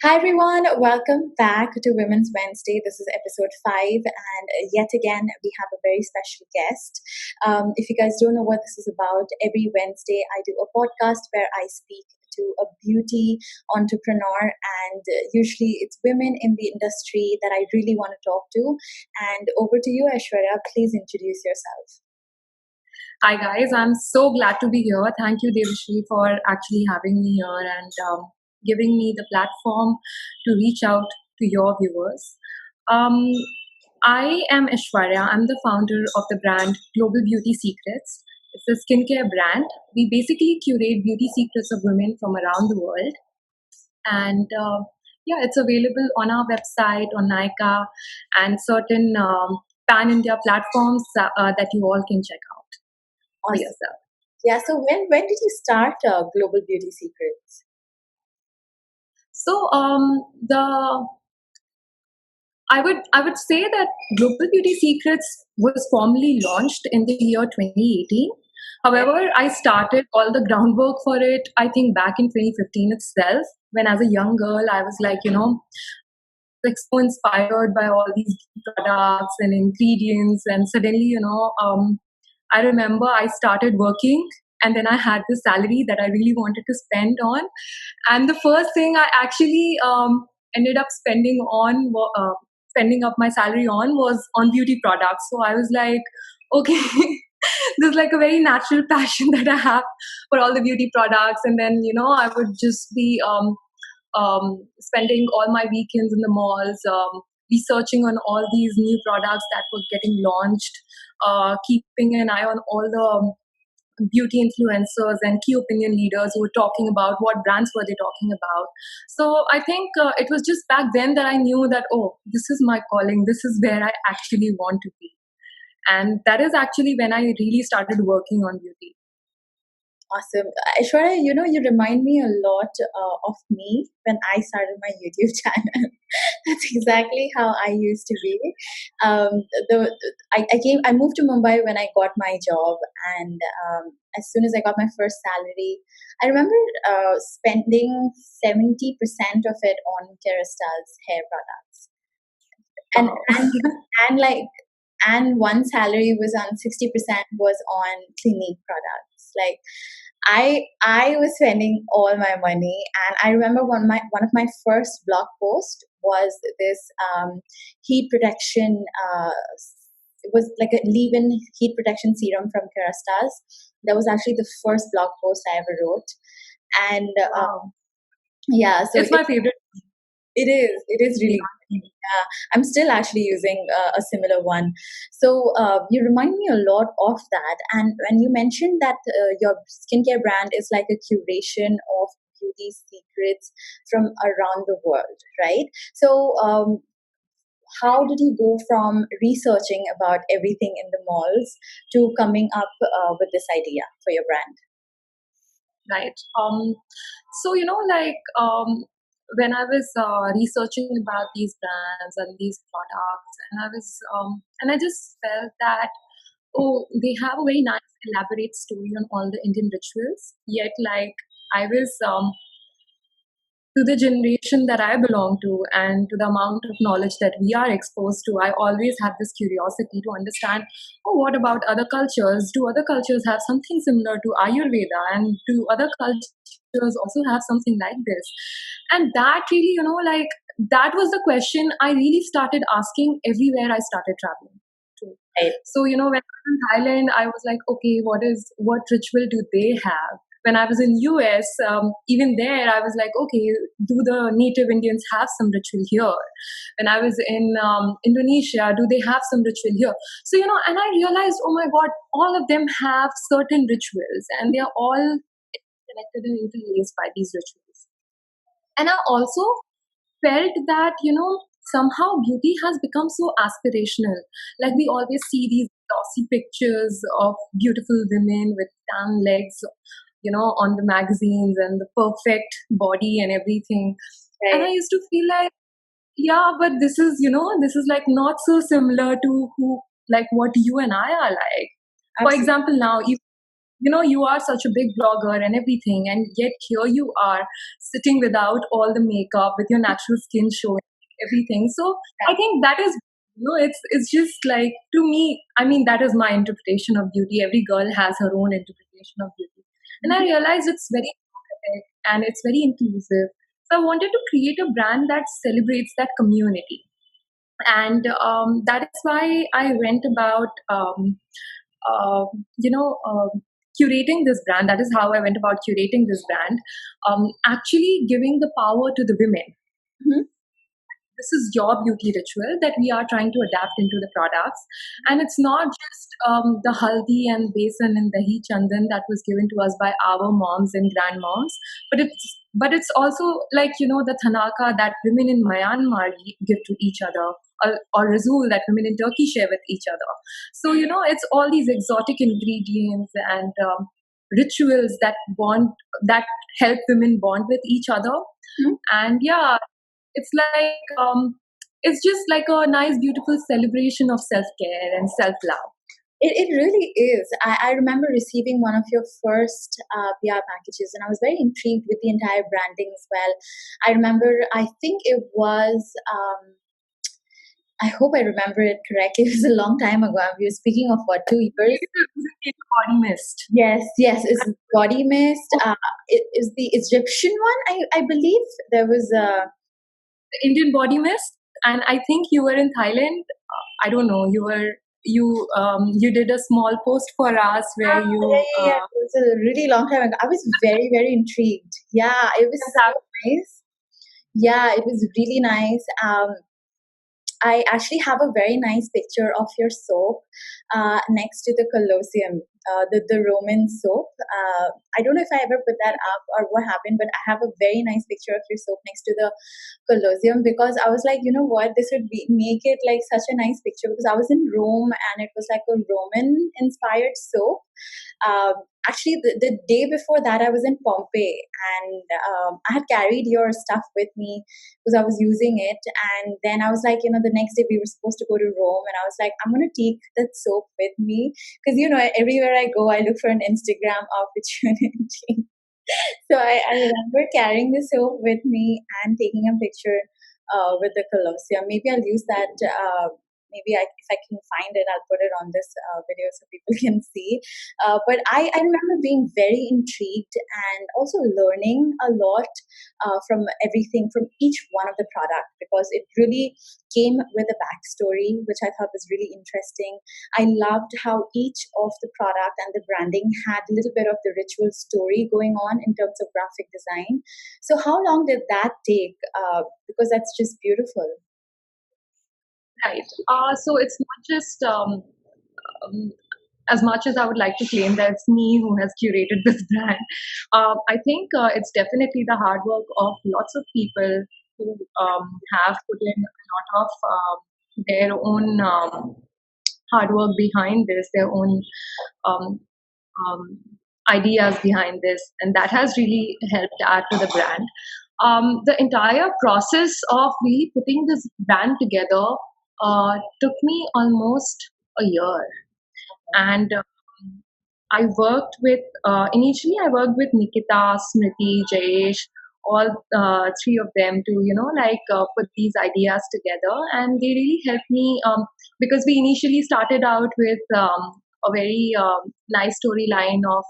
Hi everyone, welcome back to Women's Wednesday. This is episode 5, and yet again, we have a very special guest. If you guys don't know what this is about, every Wednesday I do a podcast where I speak to a beauty entrepreneur, and usually it's women in the industry that I really want to talk to. And over to you, Aishwarya. Please introduce yourself. Hi guys, I'm so glad to be here. Thank you, Debasree, for actually having me here and giving me the platform to reach out to your viewers. Um, I am Aishwarya. I'm the founder of the brand Global Beauty Secrets. It's a skincare brand. We basically curate beauty secrets of women from around the world. And it's available on our website, on Nykaa, and certain pan India platforms that you all can check out for Awesome. yourself. Yeah, so when did you start Global Beauty Secrets? So I would say that Global Beauty Secrets was formally launched in the year 2018. However, I started all the groundwork for it, I think, back in 2015 itself. When as a young girl, I was like, like so inspired by all these products and ingredients, and suddenly, I remember I started working, and then I had the salary that I really wanted to spend on. And the first thing I actually ended up spending up my salary on was on beauty products. So I was like, okay, this is like a very natural passion that I have for all the beauty products. And then, I would just be spending all my weekends in the malls, researching on all these new products that were getting launched, keeping an eye on all the beauty influencers and key opinion leaders who were talking about what brands were they talking about. So I think it was just back then that I knew that, oh, this is my calling, this is where I actually want to be. And that is actually when I really started working on beauty. Awesome. Aishwarya, you remind me a lot of me when I started my YouTube channel. That's exactly how I used to be. I moved to Mumbai when I got my job, and as soon as I got my first salary, I remember spending 70% of it on Kerastase hair products. And, and like, and one salary was on 60% was on Clinique products. Like, I was spending all my money, and I remember one of my first blog post was this heat protection. It was like a leave-in heat protection serum from Kerastase. That was actually the first blog post I ever wrote, and Wow. yeah, so It's my favorite. it is. It is really. Yeah, I'm still actually using a similar one. So you remind me a lot of that. And when you mentioned that your skincare brand is like a curation of beauty secrets from around the world, right? So how did you go from researching about everything in the malls to coming up with this idea for your brand? Right. So, when I was researching about these brands and these products, and I just felt that, oh, they have a very nice, elaborate story on all the Indian rituals. Yet, like, I was to the generation that I belong to and to the amount of knowledge that we are exposed to, I always have this curiosity to understand, oh, what about other cultures? Do other cultures have something similar to Ayurveda? And do other cultures also have something like this? And that really, that was the question I really started asking everywhere I started traveling to. Right. So, when I was in Thailand, I was like, okay, what ritual do they have? When I was in US, even there, I was like, okay, do the native Indians have some ritual here? When I was in Indonesia, do they have some ritual here? So, and I realized, oh my God, all of them have certain rituals, and they are all connected and interlaced by these rituals. And I also felt that, somehow beauty has become so aspirational. Like, we always see these glossy pictures of beautiful women with tan legs, on the magazines, and the perfect body and everything. Right. And I used to feel like, yeah, but this is like not so similar to like what you and I are like. Absolutely. For example, now, you are such a big blogger and everything, and yet here you are sitting without all the makeup with your natural skin showing everything. So I think that is, it's just like, to me, I mean, that is my interpretation of beauty. Every girl has her own interpretation of beauty. And I realized it's very empathetic and it's very inclusive. So I wanted to create a brand that celebrates that community. And that is why I went about, uh, you know, curating this brand. That is how I went about curating this brand, actually giving the power to the women. Mhm. This is your beauty ritual that we are trying to adapt into the products. And it's not just the haldi and besan and dahi chandan that was given to us by our moms and grandmoms, but it's also like, the thanaka that women in Myanmar give to each other, or razul that women in Turkey share with each other. So it's all these exotic ingredients and rituals that help women bond with each other. Mhm. And yeah, it's like, it's just like a nice, beautiful celebration of self care and self love. It really is. I remember receiving one of your first PR packages, and I was very intrigued with the entire branding as well. I remember, I think it was, I hope I remember it correctly. It was a long time ago. We were speaking of what, 2 years? Body mist. Yes, yes, it's body mist. It is the Egyptian one, I believe. There was a. The Indian body mist, and I think you were in Thailand. I don't know. You did a small post for us where Yeah, you yeah, yeah. It was a really long time ago. I was very, very intrigued. Yeah, it was have. so nice. Yeah, it was really nice. I actually have a very nice picture of your soap next to the Colosseum, the Roman soap. I don't know if I ever put that up or what happened, but I have a very nice picture of your soap next to the Colosseum because I was like, you know what, this would make it like such a nice picture because I was in Rome and it was like a Roman inspired soap. Actually, the day before that, I was in Pompeii and I had carried your stuff with me because I was using it. And then I was like, the next day we were supposed to go to Rome, and I was like, I'm going to take that soap with me because, everywhere I go, I look for an Instagram opportunity. So I remember carrying the soap with me and taking a picture with the Colosseum. Maybe I'll use that. Maybe if I can find it, I'll put it on this video so people can see. But I remember being very intrigued and also learning a lot from everything, from each one of the product because it really came with a backstory, which I thought was really interesting. I loved how each of the product and the branding had a little bit of the ritual story going on in terms of graphic design. So, how long did that take? Because that's just beautiful. Right. So it's not just, um, as much as I would like to claim that it's me who has curated this brand. I think it's definitely the hard work of lots of people who have put in a lot of their own hard work behind this, their own um, um, ideas behind this, and that has really helped add to the brand. The entire process of really putting this brand together took me almost a year, and I worked with, initially I worked with Nikita, Smriti, Jayesh, all three of them to, put these ideas together. And they really helped me because we initially started out with a very nice storyline of,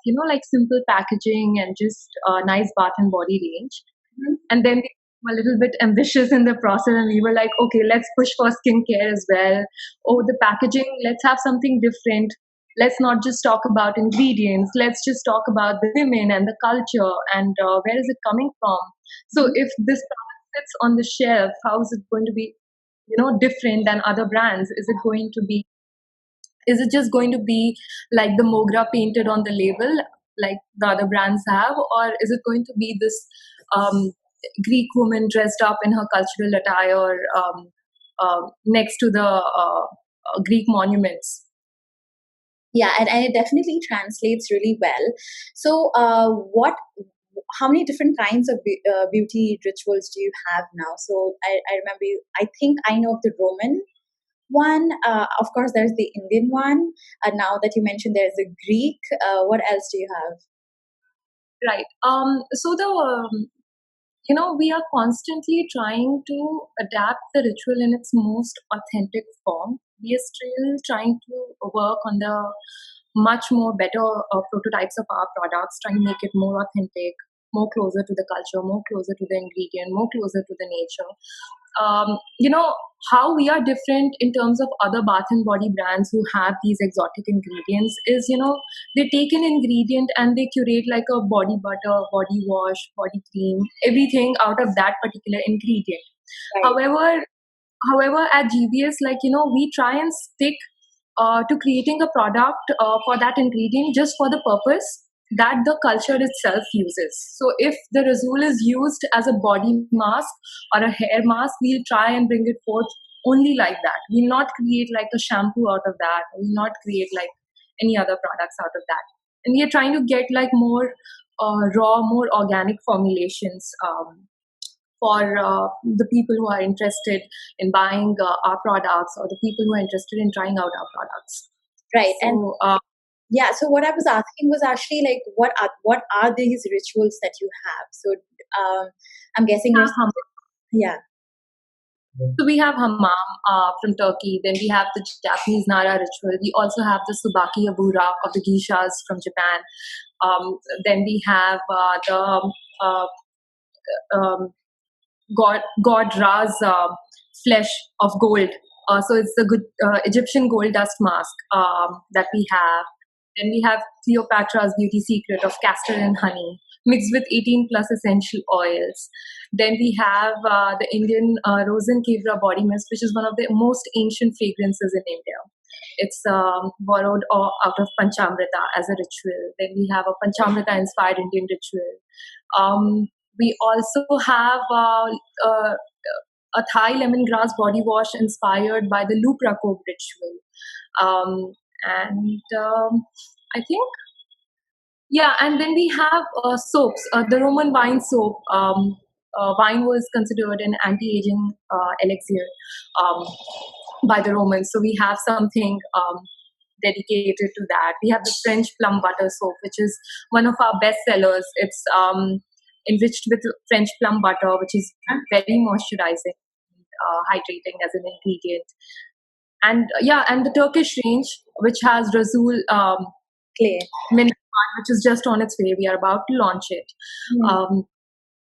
simple packaging and just nice bath and body range. Mhm. And then we were a little bit ambitious in the process and we were like, okay, let's push for skincare as well. Oh, the packaging, let's have something different. Let's not just talk about ingredients, let's just talk about the women and the culture and where is it coming from. So if this product sits on the shelf, how is it going to be different than other brands? Is it just going to be like the mogra painted on the label like the other brands have, or is it going to be this um, Greek woman dressed up in her cultural attire next to the Greek monuments? Yeah, and it definitely translates really well. So, how many different kinds of beauty rituals do you have now? So, I remember you, I think I know of the Roman one. Of course, there's the Indian one. Now that you mentioned there's a Greek, what else do you have? Right. So the we are constantly trying to adapt the ritual in its most authentic form. We are still trying to work on the much more better prototypes of our products, trying to make it more authentic, more closer to the culture, more closer to the ingredient, more closer to the nature. You know, how we are different in terms of other bath and body brands who have these exotic ingredients is, they take an ingredient and they curate like a body butter, body wash, body cream, everything out of that particular ingredient. Right. However, at GBS, we try and stick to creating a product for that ingredient just for the purpose that the culture itself uses. So if the Razul is used as a body mask or a hair mask, we'll try and bring it forth only like that. We'll not create like a shampoo out of that. We'll not create like any other products out of that. And we are trying to get like more raw, more organic formulations for the people who are interested in buying our products, or the people who are interested in trying out our products. Right. And So, yeah, so what I was asking was actually like, what are these rituals that you have? So I'm guessing you're. Yeah. so we have hammam from Turkey. Then we have the Japanese Nara ritual. We also have the Subaki Abura of the geishas from Japan. Then we have the uh, um, God Ra's flesh of gold. So it's the good Egyptian gold dust mask that we have. Then we have Cleopatra's beauty secret of castor and honey mixed with 18 plus essential oils. Then we have the Indian rose and kevra body mist, which is one of the most ancient fragrances in India. It's borrowed out of Panchamrita as a ritual. Then we have a Panchamrita inspired Indian ritual. We also have a Thai lemongrass body wash inspired by the Lupra Cove ritual. And I think, yeah, and then we have soaps. The Roman wine soap. Wine was considered an anti-aging elixir um, by the Romans. So we have something dedicated to that. We have the French plum butter soap, which is one of our best sellers. It's enriched with French plum butter, which is very moisturizing, hydrating as an ingredient. And yeah, and the Turkish range, which has Razul Clay. which is just on its way. We are about to launch it. Mm.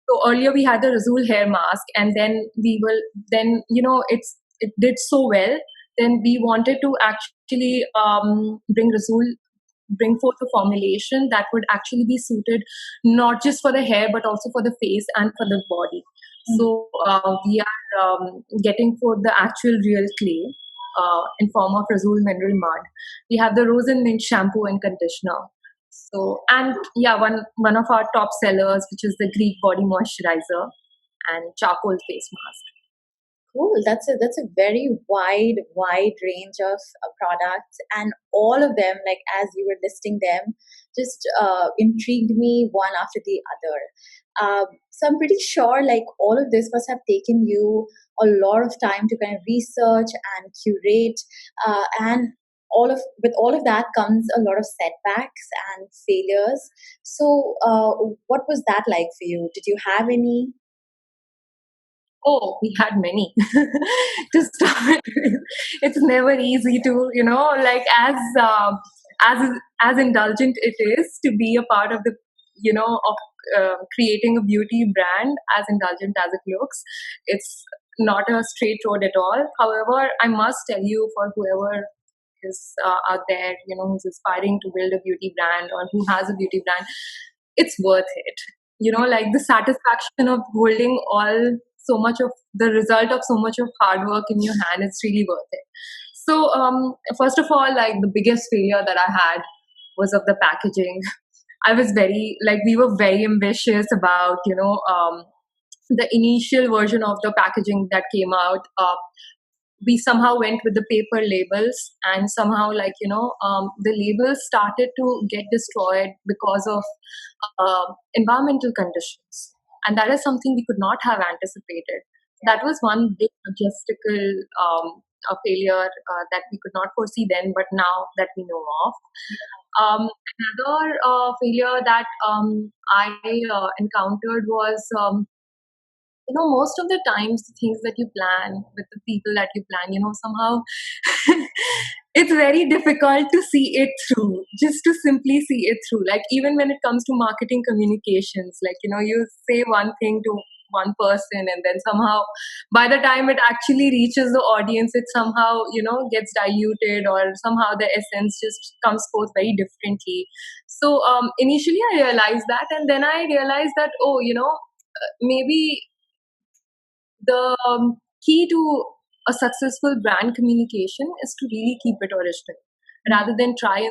So earlier we had the Razul hair mask, and then it did so well. Then we wanted to actually bring forth a formulation that would actually be suited not just for the hair but also for the face and for the body. So we are getting forth the actual real clay in form of Razul mineral mud. We have the rose and mint shampoo and conditioner. So, and yeah, one of our top sellers, which is the Greek body moisturizer and charcoal face mask. Cool. That's a very wide range of products, and all of them, like as you were listing them, just intrigued me one after the other. So I'm pretty sure, like all of this must have taken you a lot of time to kind of research and curate, and with all of that comes a lot of setbacks and failures. So, what was that like for you? Did you have any? Oh, we had many to start with. It's never easy to, like as as indulgent it is to be a part of the, of creating a beauty brand, as indulgent as it looks. It's not a straight road at all. However, I must tell you, for whoever is out there, who's aspiring to build a beauty brand or who has a beauty brand, it's worth it. Like the satisfaction of holding all so much of the result of so much of hard work in your hand, it's really worth it. So first of all, like the biggest failure that I had was of the packaging. I was very, like, we were very ambitious about the initial version of the packaging that came out. We somehow went with the paper labels, and somehow, the labels started to get destroyed because of environmental conditions, and that is something we could not have anticipated. That was one big logistical a failure that we could not foresee then, but now that we know of. Another failure that I encountered was, most of the times the things that you plan with the people that you plan, somehow it's very difficult to see it through, just to simply see it through. Like, even when it comes to marketing communications, like, you say one thing to one person, and then somehow by the time it actually reaches the audience, it somehow, gets diluted, or somehow the essence just comes forth very differently. So initially I realized that, and then I realized that, oh, maybe the key to a successful brand communication is to really keep it original rather than try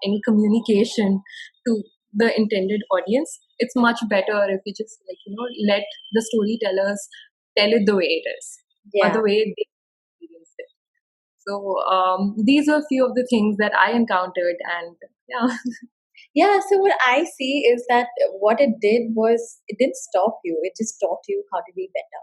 any communication to the intended audience. It's much better if you just, like, let the storytellers tell it the way it is, or Yeah. the way they experience it. So these are a few of the things that I encountered, and yeah. Yeah, so what I see is that what it did was it didn't stop you, it just taught you how to be better.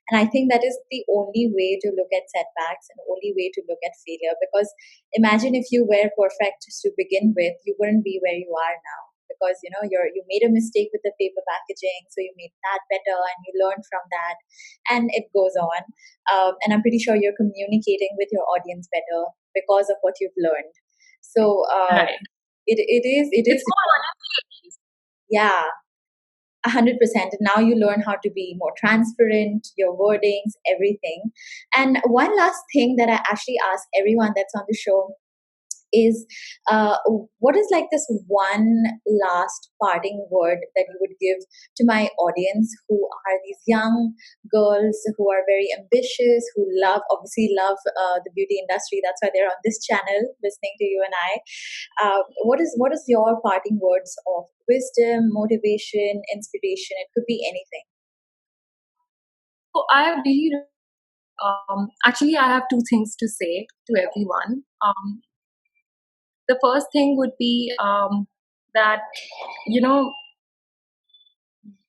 And I think that is the only way to look at setbacks and only way to look at failure. Because imagine if you were perfect to begin with, you wouldn't be where you are now. Because you made a mistake with the paper packaging, so you made that better and you learned from that, and it goes on. And I'm pretty sure you're communicating with your audience better because of what you've learned. So Right. it is It's more yeah, 100%. And now you learn how to be more transparent, your wordings, everything. And one last thing that I actually ask everyone that's on the show is, what is like this one last parting word that you would give to my audience, who are these young girls who are very ambitious, who obviously love the beauty industry. That's why they're on this channel listening to you and I. What is your parting words of wisdom, motivation, inspiration? It could be anything. so I really actually, I have two things to say to everyone. The first thing would be that, you know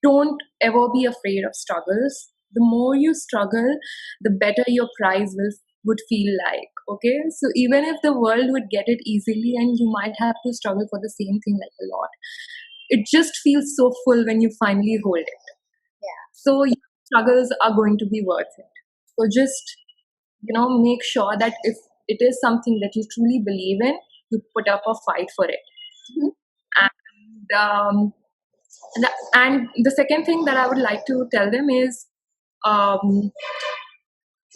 don't ever be afraid of struggles. The more you struggle, the better your prize would feel like. Okay, so even if the world would get it easily and you might have to struggle for the same thing like a lot, it just feels so full when you finally hold it. Yeah. So your struggles are going to be worth it. So just, make sure that if it is something that you truly believe in, you put up a fight for it. Mhm. And and the second thing that I would like to tell them is, um,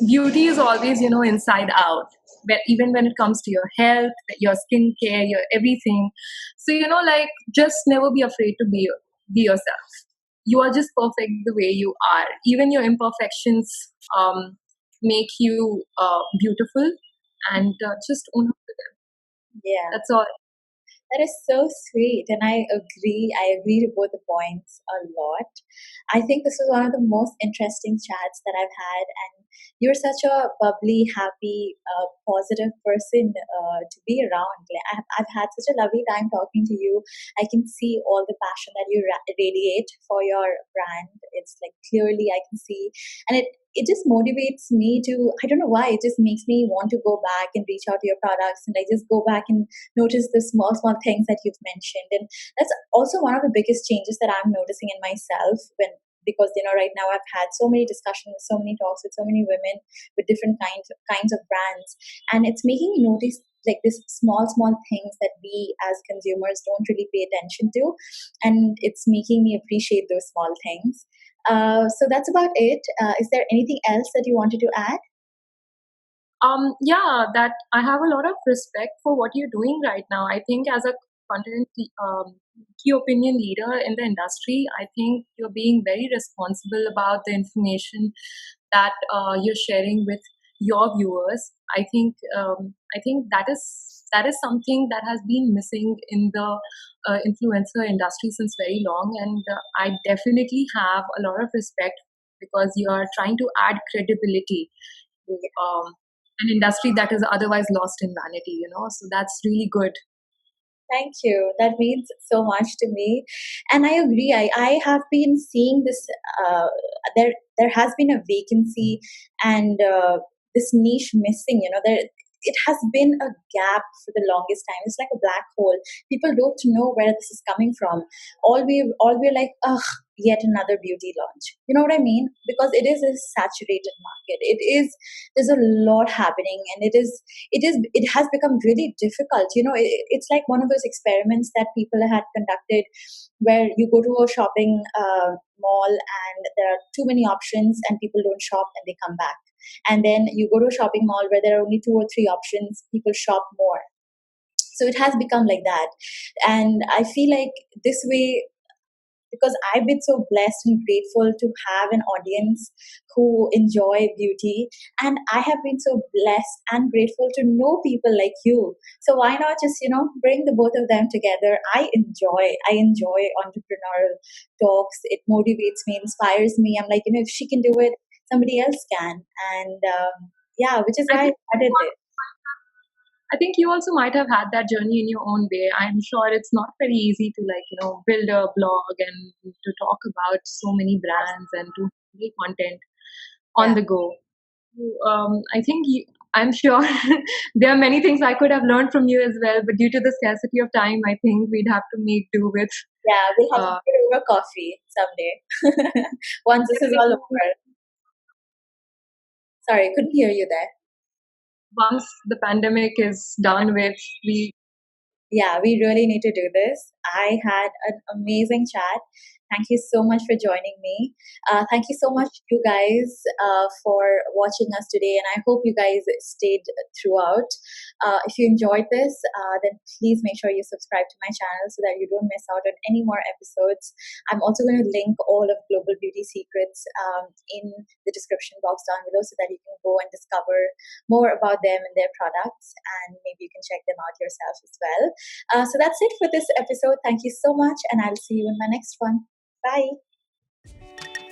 beauty is always, inside out. But even when it comes to your health, your skincare, your everything. So, like, just never be afraid to be yourself. You are just perfect the way you are. Even your imperfections make you beautiful, and just own up to them. Yeah. That's all. That is so sweet, and I agree. I agree to both the points a lot. I think this is one of the most interesting chats that I've had, and you're such a bubbly, happy, positive person to be around. Like, I've had such a lovely time talking to you. I can see all the passion that you radiate for your brand. It's like clearly I can see, and it just motivates me to. I don't know why. It just makes me want to go back and reach out to your products, and I just go back and notice the small things that you've mentioned. And that's also one of the biggest changes that I'm noticing in myself, because right now I've had so many discussions, so many talks with so many women with different kinds of brands, and it's making me notice like this small things that we as consumers don't really pay attention to, and it's making me appreciate those small things. So that's about it. Is there anything else that you wanted to add? Yeah, that I have a lot of respect for what you're doing right now. I think as a content key opinion leader in the industry, I think you're being very responsible about the information that you're sharing with your viewers. I think that is something that has been missing in the influencer industry since very long, and I definitely have a lot of respect because you are trying to add credibility to an industry that is otherwise lost in vanity. So that's really good. Thank you. That means so much to me, and I agree. I have been seeing this. There has been a vacancy, and this niche missing. There it has been a gap for the longest time. It's like a black hole. People don't know where this is coming from. All we're like, ugh, yet another beauty launch. You know what I mean? Because it is a saturated market. There's a lot happening, and it has become really difficult. It's like one of those experiments that people had conducted, where you go to a shopping mall and there are too many options and people don't shop and they come back, and then you go to a shopping mall where there are only two or three options, people shop more. So it has become like that. And I feel like this way, because I've been so blessed and grateful to have an audience who enjoy beauty. And I have been so blessed and grateful to know people like you. So why not just, bring the both of them together? I enjoy entrepreneurial talks. It motivates me, inspires me. I'm like, if she can do it, somebody else can. And yeah, which is I why I think started it. I think you also might have had that journey in your own way. I'm sure it's not very easy to build a blog and to talk about so many brands and to make content on Yeah. the go. I think I'm sure there are many things I could have learned from you as well, but due to the scarcity of time, I think we'd have to make do with. Yeah, we'll have to Uh, do it over coffee someday. Once this is all over. Sorry, couldn't hear you there. once the pandemic is done with, we Yeah, we really need to do this. I had an amazing chat. Thank you so much for joining me. Thank you so much, you guys, for watching us today. And I hope you guys stayed throughout. If you enjoyed this, then please make sure you subscribe to my channel so that you don't miss out on any more episodes. I'm also going to link all of Global Beauty Secrets in the description box down below so that you can go and discover more about them and their products. And maybe you can check them out yourself as well. So that's it for this episode. Thank you so much, and I'll see you in my next one. Bye.